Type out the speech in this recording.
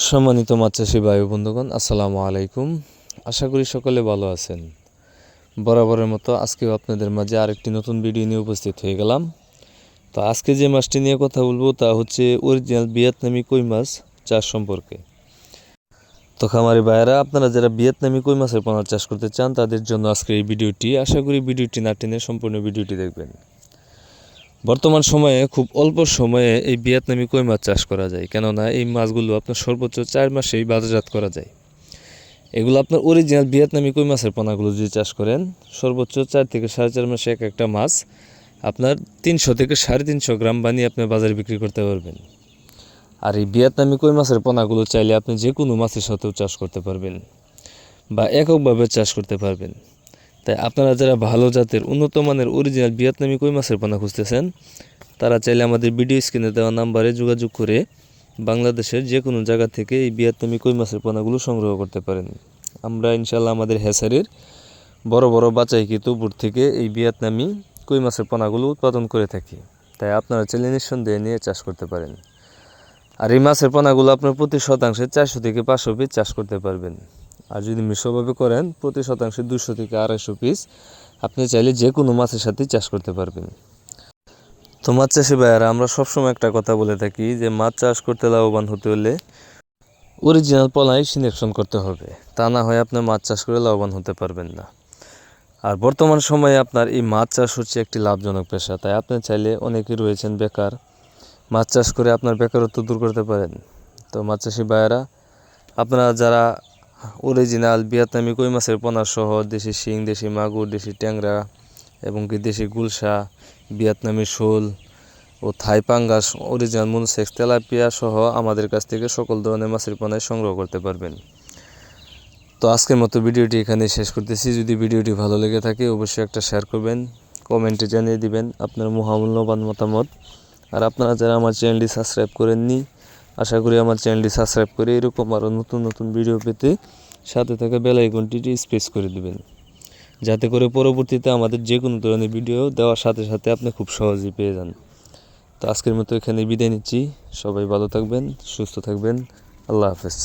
সম্মানিত মাছ চাষী ভাই বন্ধুগণ, আসসালামু আলাইকুম। আশা করি সকলে ভালো আছেন। বরাবরের মতো আজকেও আপনাদের মাঝে আরেকটি নতুন ভিডিও নিয়ে উপস্থিত হয়ে গেলাম। তো আজকে যে মাছটি নিয়ে কথা বলবো তা হচ্ছে অরিজিনাল ভিয়েতনামি কই মাছ চাষ সম্পর্কে। তো খামারি ভাইয়েরা, আপনারা যারা ভিয়েতনামি কই মাছের পোনা চাষ করতে চান তাদের জন্য আজকে এই ভিডিওটি। আশা করি ভিডিওটি না টেনে সম্পূর্ণ ভিডিওটি দেখবেন। বর্তমান সময়ে খুব অল্প সময়ে এই ভিয়েতনামি কই মাছ চাষ করা যায়, কেননা এই মাছগুলো আপনার সর্বোচ্চ 4 মাসেই বাজারজাত করা যায়। এগুলো আপনার অরিজিনাল ভিয়েতনামি কই মাছের পোনাগুলো যদি চাষ করেন, সর্বোচ্চ 4 থেকে 4.5 মাসে এক একটা মাছ আপনার 300 থেকে 350 গ্রাম বানিয়ে আপনি বাজারে বিক্রি করতে পারবেন। আর এই ভিয়েতনামি কই মাছের পোনাগুলো চাইলে আপনি যে কোনো মাছের সাথেও চাষ করতে পারবেন বা এককভাবে চাষ করতে পারবেন। তাই আপনারা যারা ভালো জাতের উন্নত মানের অরিজিনাল ভিয়েতনামি কই মাছের পোনা খুঁজতেছেন, তারা চাইলে আমাদের ভিডিও স্ক্রিনে দেওয়া নাম্বারে যোগাযোগ করে বাংলাদেশের যে কোনো জায়গা থেকে এই ভিয়েতনামি কই মাছের পোনাগুলো সংগ্রহ করতে পারেন। আমরা ইনশাল্লাহ আমাদের হ্যাচারির বড় বড় বাছাইকৃত বুট থেকে এই ভিয়েতনামি কই মাছের পোনাগুলো উৎপাদন করে থাকি। তাই আপনারা চাইলে নিঃসন্দেহে নিয়ে চাষ করতে পারেন। আর এই মাছের পোনাগুলো আপনার প্রতি শতাংশে 400 থেকে 500 পিস চাষ করতে পারবেন। আর যদি মিশ্রভাবে করেন, প্রতি শতাংশে 200 থেকে 250 পিস আপনি চাইলে যে কোনো মাছের সাথেই চাষ করতে পারবেন। তো মাছ চাষি ভাইয়ারা, আমরা সবসময় একটা কথা বলে থাকি যে মাছ চাষ করতে লাভবান হতে হলে অরিজিনাল পোনাই সিলেকশন করতে হবে, তা না হয় আপনি মাছ চাষ করে লাভবান হতে পারবেন না। আর বর্তমান সময়ে আপনার এই মাছ চাষ হচ্ছে একটি লাভজনক পেশা। তাই আপনি চাইলে, অনেকেই রয়েছেন বেকার, মাছ চাষ করে আপনার বেকারত্ব দূর করতে পারেন। তো মাছ চাষি ভাইয়ারা, আপনারা যারা অরিজিনাল ভিয়েতনামি কই মাছের পোনা সহ দেশি শিং, দেশি মাগুর, দেশি ট্যাংরা এবং কি দেশি গুলশা, ভিয়েতনামি শোল ও থাই পাঙ্গাস, অরিজিনাল মনোসেক্স, তেলাপিয়া সহ আমাদের কাছ থেকে সকল ধরনের মাছের পোনায় সংগ্রহ করতে পারবেন। তো আজকের মতো ভিডিওটি এখানে শেষ করতেছি। যদি ভিডিওটি ভালো লেগে থাকে অবশ্যই একটা শেয়ার করবেন, কমেন্টে জানিয়ে দিবেন আপনার মূল্যবান মতামত। আর আপনারা যারা আমার চ্যানেলটি সাবস্ক্রাইব করেননি, আশা করি আমার চ্যানেলটি সাবস্ক্রাইব করে এরকম আরও নতুন নতুন ভিডিও পেতে সাথে থাকা বেল আইকনটি প্রেস করে দিবেন, যাতে করে পরবর্তীতে আমাদের যে কোনো ধরনের ভিডিও দেওয়ার সাথে সাথে আপনি খুব সহজেই পেয়ে যান। তো আজকের মতো এখানে বিদায় নিচ্ছি। সবাই ভালো থাকবেন, সুস্থ থাকবেন। আল্লাহ হাফেজ।